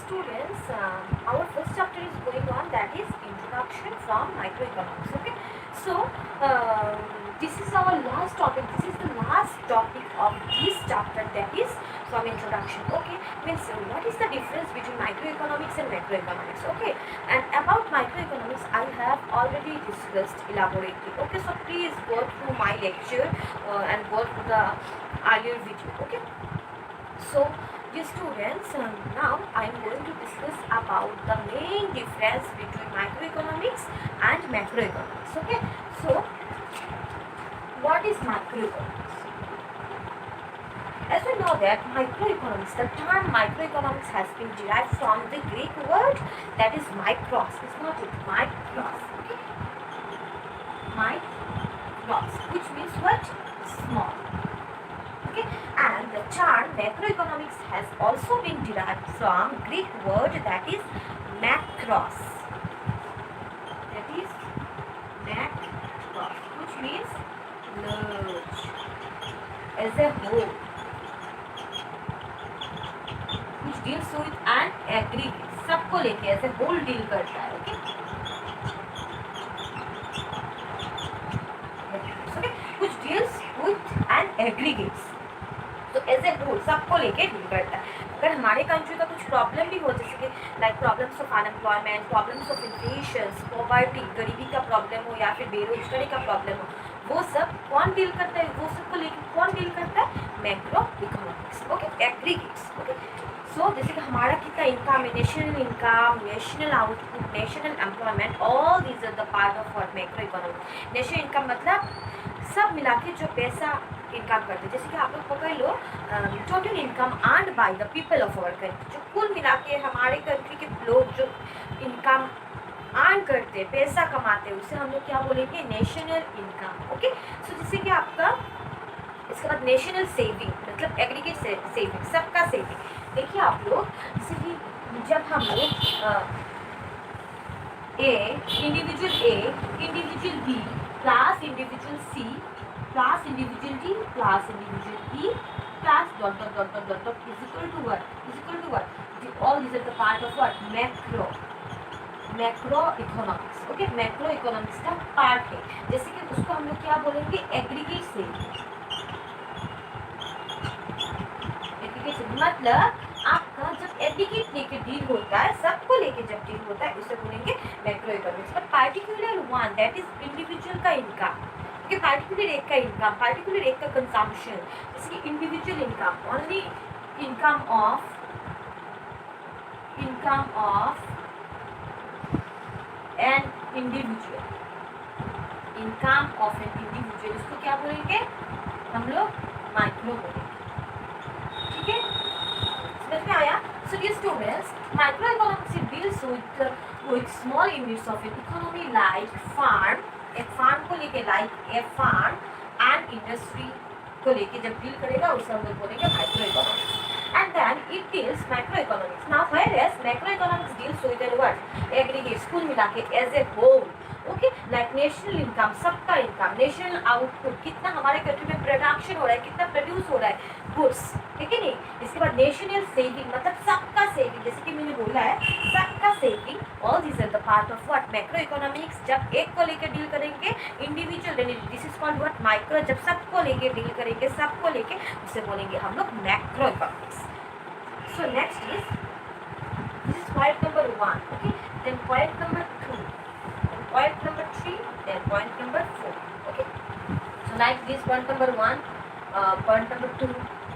students, our first chapter is going on, that is introduction from microeconomics. Okay, so this is our last topic. This is the last topic of this chapter, that is from introduction. Okay, means what is the difference between microeconomics and macroeconomics? Okay, and about microeconomics I have already discussed elaborately. Okay, so please go through my lecture and go through the earlier video. Okay, so dear students, now I am going to discuss about the main difference between microeconomics and macroeconomics. Okay, so what is macroeconomics? As we know that microeconomics, the term microeconomics has been derived from the Greek word that is micros. It's not it, micros. Okay, micros, which means what? Small. Okay, and the term macroeconomics has also been derived from Greek word that is macros. That is macros, which means large, as a whole, which deals with an aggregate, सबको लेके as a whole deal करता है. Okay, okay, which deals with an aggregates. तो as a whole सबको लेके deal करता है. अगर हमारे कंट्री का कुछ प्रॉब्लम भी हो, जैसे कि like problems of unemployment, problems of inflation, poverty, गरीबी का प्रॉब्लम हो या फिर बेरोजगारी का प्रॉब्लम हो, वो सब कौन डील करता है? वो सबको लेके कौन डील करता है? Macro economics. Okay, aggregates. Okay, so जैसे कि हमारा कितना इनकम है, national income, national output, national employment, all these are the part of our macro economics. National income मतलब सब मिला के जो पैसा इनकम करते हैं. जैसे कि आप लोग पकड़ लो total income earned by the people of our country, जो कुल मिला के हमारे कंट्री के लोग जो इनकम अर्न करते हैं, पैसा कमाते हैं, उसे हम लोग क्या बोलेंगे? National income. ओके, सो जैसे कि आपका इसके बाद नेशनल सेविंग मतलब एग्रीगेट सेविंग, सबका सेविंग. देखिए आप लोग, जैसे कि जब हम लोग individual B plus individual C plus individual D plus individual E plus dot dot dot dot dot dot is equal to what? Is equal to what? All these are the part of what? Macro economics. Okay, macro economics का part है. जैसे कि उसको हम लोग क्या बोलेंगे? Aggregate saving. Aggregate saving मतलब आपका जब एग्रीगेट लेके डील होता है, सबको लेके जब डील होता है, उसे बोलेंगे macro economics. But particular one, that is individual का इनकम. कि पार्टिकुलर एक का इनकम, पार्टिकुलर एक का कंजम्पशन, जैसे कि individual income, only income of an individual, income of an individual, इसको क्या बोलेंगे हम लोग? माइक्रो बोलेंगे. ठीक है, समझ में आया? So dear students, microeconomics deals with small units of an economy like farm. एक फार्म को लेके, like a farm and industry को लेके जब डील करेगा, उसे हम लोग बोलेंगे micro economics. And then it deals micro economics. Now whereas macro economics deals with an what? Aggregates, कुल मिला के as a whole. Okay, like national income, सबका इनकम, नेशनल आउटपुट, कितना हमारे कंट्री में प्रोडक्शन हो रहा है, कितना प्रोड्यूस हो रहा है गुड्स, ठीक है नहीं. इसके बाद नेशनल सेविंग मतलब सबका सेविंग, जैसे कि मैंने बोला है सबका saving. All this are the part of what? Macro economics. जब एक को लेकर डील करेंगे individual, this is called what? Micro. जब सबको लेके डील करेंगे, सबको लेके, उसे बोलेंगे हम लोग macro economics. So next is, this is point number 1. Okay, then point number 2, point number 3, then point number 4. Okay, so like this, point number 1, point number 2,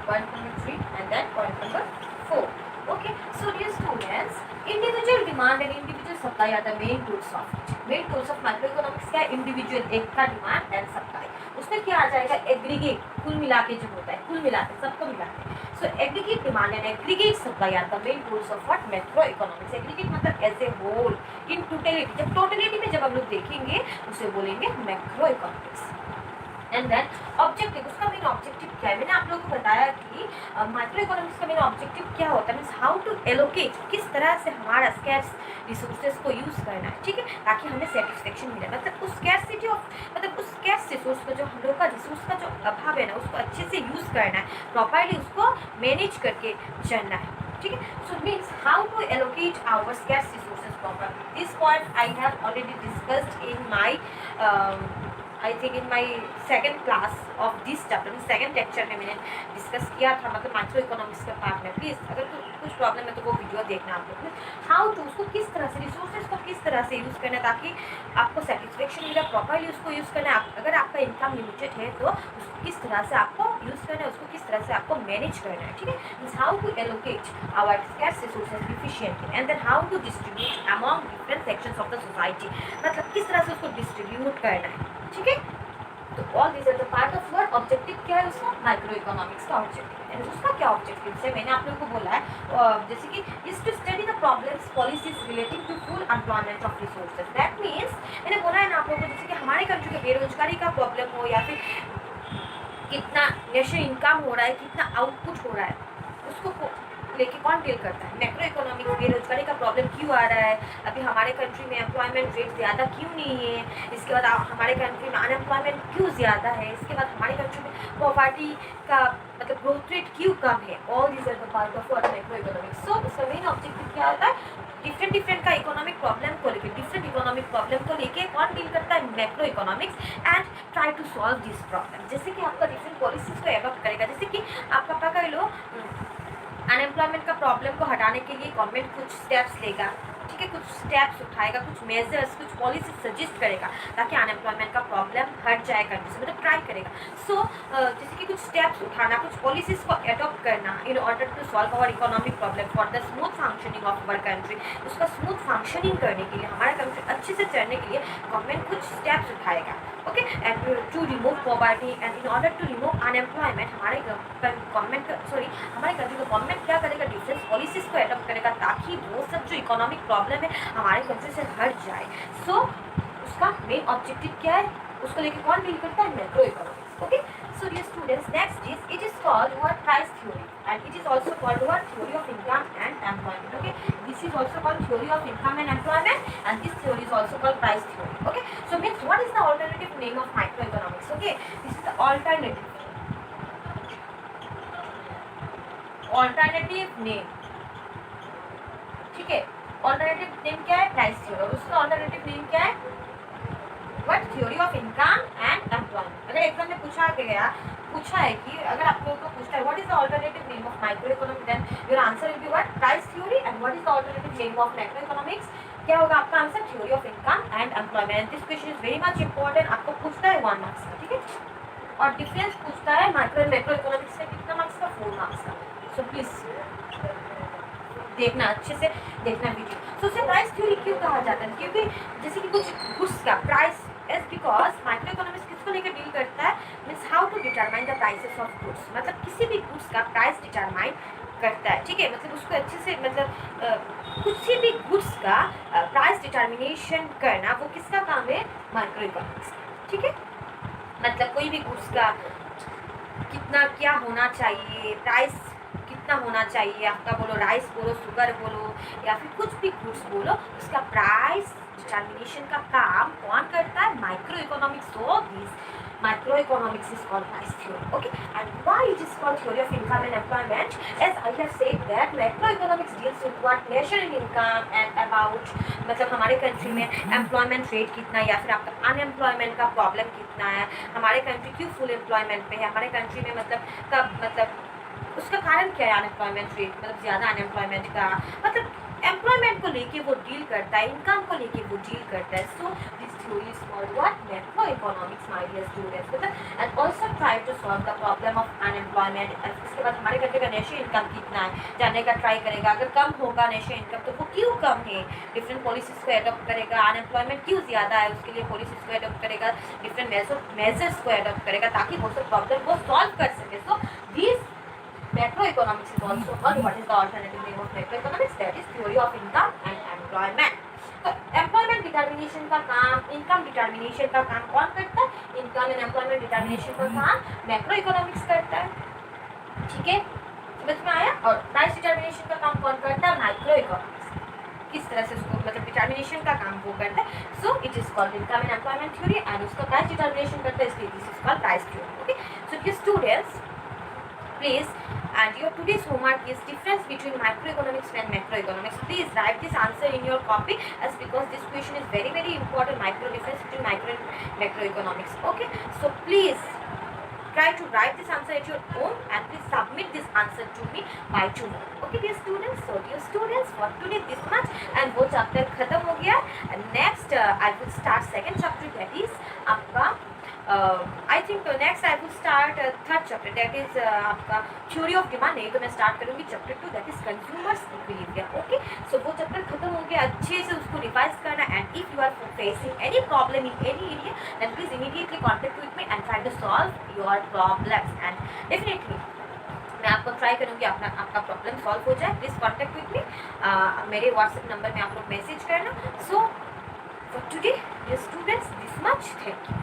point number 3, and then point number 4. Okay, so dear students, individual demand and individual supply are the main tools of it. Main tools of microeconomics क्या है? Individual एक का demand and supply. उसमें क्या आ जाएगा? Aggregate, कुल मिला के जो होता है, कुल मिला के, सबको मिला के. So aggregate demand and aggregate supply are the main tools of what? Macro economics. Aggregate मतलब as a whole, in totality. जब टोटलिटी में जब हम लोग देखेंगे, उसे बोलेंगे macro economics. And then objective, उसका मेन ऑब्जेक्टिव क्या है? मैंने आप लोगों को बताया कि माइक्रो इकोनॉमिक्स का मेन ऑब्जेक्टिव क्या होता है, मीन्स हाउ टू एलोकेट, किस तरह से हमारा स्कैर्स रिसोर्सेज को यूज़ करना है, ठीक है, ताकि हमें सेटिस्फेक्शन मिले. मतलब उस स्कैर्सिटी ऑफ, मतलब उस स्कैर्स रिसोर्स को, जो हम लोग का रिसोर्स का जो अभाव है ना, उसको अच्छे से यूज़ करना है, प्रॉपरली उसको मैनेज करके चलना है. ठीक है. So means how to allocate our scarce resources properly. This point I have already discussed in my I think in my second class of this chapter, second lecture में मैंने डिस्कस किया था, मतलब माइक्रो इकोनॉमिक्स के part में. Please अगर कुछ problem है तो वो वीडियो देखना आप लोग. हाउ टू, उसको किस तरह से रिसोर्सेज को किस तरह से यूज़ करना है ताकि आपको सेटिस्फेक्शन मिले, प्रॉपरली उसको यूज़ करना है. अगर आपका इनकम लिमिटेड है तो उसको किस तरह से आपको यूज़ करना है, उसको किस तरह से आपको मैनेज करना है. ठीक है. Means how to allocate our scarce resources efficiently and then how to distribute among different sections of the society. मतलब किस तरह से उसको डिस्ट्रीब्यूट करना है. ठीक है. तो all this are the part of word. Objective क्या है उसका? माइक्रो इकोनॉमिक्स का ऑब्जेक्टिव है. उसका क्या ऑब्जेक्टिव है मैंने आप लोगों को बोला है, जैसे कि is to study the problems policies relating to full employment of resources. That means मैंने बोला है ना आप लोगों को, जैसे कि हमारे कंट्री के बेरोजगारी का प्रॉब्लम हो या फिर कितना नेशनल इनकम हो रहा है, कितना आउटपुट हो रहा है, उसको लेके कौन डील करता है? Macro economic. बेरोजगारी का प्रॉब्लम क्यों आ रहा है, अभी हमारे कंट्री में एम्प्लॉयमेंट रेट ज़्यादा क्यों नहीं है, इसके बाद हमारे कंट्री में अनएम्प्लॉयमेंट क्यों ज़्यादा है, इसके बाद हमारे कंट्री में पॉवर्टी का मतलब ग्रोथ रेट क्यों कम है. All this are the part of macro economics. So इसका मेन ऑब्जेक्टिव क्या होता है? डिफरेंट का इकोनॉमिक प्रॉब्लम को लेके, डिफरेंट इकोनॉमिक प्रॉब्लम को लेके कौन डील करता है? Macro economics. And try to solve this problem. जैसे कि आपका डिफरेंट पॉलिसीज को एडॉप्ट करेगा. जैसे कि आपका पकड़ लो, अनएम्प्लॉयमेंट का प्रॉब्लम को हटाने के लिए गवर्नमेंट कुछ स्टेप्स लेगा. ठीक है. कुछ स्टेप्स उठाएगा, कुछ मेजर्स, कुछ पॉलिसी सजेस्ट करेगा ताकि अनएम्प्लॉयमेंट का प्रॉब्लम हट जाए कंट्री से, मतलब ट्राई करेगा. सो जैसे कि कुछ स्टेप्स उठाना, कुछ पॉलिसीज को एडॉप्ट करना in order to solve our economic problem for the smooth functioning of our country. उसका स्मूथ फंक्शनिंग करने के लिए, हमारा कंट्री अच्छे से चलने के लिए गवर्नमेंट कुछ स्टेप्स उठाएगा. Okay. And to remove poverty and in order to remove unemployment हमारे गवर्नमेंट हमारे कंट्री का गवर्नमेंट क्या करेगा? डिफरेंट पॉलिसीज को एडॉप्ट करेगा ताकि वो सब जो इकोनॉमिक प्रॉब्लम है हमारे कंट्री से हट जाए. सो उसका मेन ऑब्जेक्टिव क्या है? उसको लेके कौन डील करता है? Macro economics. Okay. So dear students, next is it is called what? Price theory. And it is also called what? Theory of income and employment. Okay. This is also called theory of income and employment and this theory is also called price theory. Okay. So means what is the alternative name of micro economics? Okay. This is the alternative name. ठीक है. Alternative name क्या है? Price theory. और उसका alternative name क्या है? What? Theory of income and employment. अगर exam में पूछा है कि अगर आप लोगों को पूछता है what is the alternative name of micro economics, then your answer will be what? Price theory. And what is the alternative name of macro economics? क्या होगा आपका answer? Theory of income and employment. This question is very much important. आपको पूछता है 1 marks का. ठीक है. और डिफरेंस पूछता है माइक्रो एंड मैक्रो इकोनॉमिक्स का कितना मार्क्स का? 4 मार्क्स का. सो प्लीज देखना, अच्छे से देखना वीडियो. सो उसे प्राइस थ्योरी क्यों कहा जाता है? क्योंकि जैसे कि कुछ गुड्स का price is because micro economics किसको लेकर डील करता है? Means how to determine the prices of goods. मतलब किसी भी गुड्स का प्राइस डिटरमाइन करता है. ठीक है. मतलब उसको अच्छे से मतलब किसी भी गुड्स का प्राइस डिटर्मिनेशन करना वो किसका काम है? Micro economics. ठीक है. मतलब कोई भी गुड्स का कितना क्या होना चाहिए, प्राइस कितना होना चाहिए, आपका बोलो राइस बोलो, शुगर बोलो या फिर कुछ भी गुड्स बोलो, उसका प्राइस डिटर्मिनेशन का काम कौन करता है? Micro economics. So this micro economics is called price theory. Okay. And why it is called theory of income and employment? As I have said that macroeconomics deals with what national income and about मतलब हमारे country में employment rate कितना है या फिर आपका unemployment का problem कितना है, हमारे कंट्री क्यों फुल एम्प्लॉयमेंट पे है, हमारे कंट्री में मतलब कब मतलब उसका कारण क्या है अनएम्प्लॉयमेंट रेट, मतलब ज़्यादा अनएम्प्लॉयमेंट का, मतलब एम्प्लॉयमेंट को लेके वो डील करता है, इनकम को लेके वो डील करता है. So this theory is called what? Macro economics my dear students. मतलब and also try to solve the problem of unemployment. इसके बाद हमारे कंट्री का नेशनल इनकम कितना है जानने का ट्राई करेगा. अगर कम होगा नेशनल इनकम तो वो क्यों कम है, डिफरेंट पॉलिसीज को एडॉप्ट करेगा. अनएम्प्लॉयमेंट क्यों ज़्यादा है उसके लिए पॉलिसीज को एडॉप्ट करेगा, डिफरेंट मेजर्स को एडॉप्ट करेगा ताकि वो सब प्रॉब्लम को सॉल्व कर सके. So this macroeconomics is also called what is the alternative name of macroeconomics? That is theory of income and employment. तो एम्प्लॉयमेंट डिटर्मिनेशन का काम, इनकम डिटर्मिनेशन का काम कौन करता है? इनकम एंड एम्प्लॉयमेंट डिटर्मिनेशन का काम मैक्रो इकोनॉमिक्स करता है. ठीक है. समझ में आया? और प्राइस डिटर्मिनेशन का काम कौन करता है? Micro economics. किस तरह से उसको मतलब डिटर्मिनेशन का काम वो करता है. So it is called income and employment theory and उसका प्राइस डिटर्मिनेशन करता है, इसलिए this is called price theory. Okay. So dear students, please And your today's homework is difference between microeconomics and macroeconomics. Please write this answer in your copy, as because this question is very very important. Micro difference between micro and macroeconomics. Okay, so please try to write this answer at your home and please submit this answer to me by tomorrow. Okay dear students, so dear students, for today this much, and वो chapter खत्म हो गया. And next I will start second chapter, that is आपका I think next I will start third chapter, that is आपका theory of demand. नहीं तो मैं start करूँगी chapter 2, that is consumers equilibrium. Okay, so वो chapter खत्म हो गया, अच्छे से उसको revise करना. And if you are facing any problem in any area, then please immediately contact with me and try to solve your problems. And definitely मैं आपको ट्राई करूँगी आपका प्रॉब्लम सॉल्व हो जाए. प्लीज़ कॉन्टेक्ट विथ मी, मेरे WhatsApp number में आप लोग मैसेज करना. So for today dear students, this much. Thank you.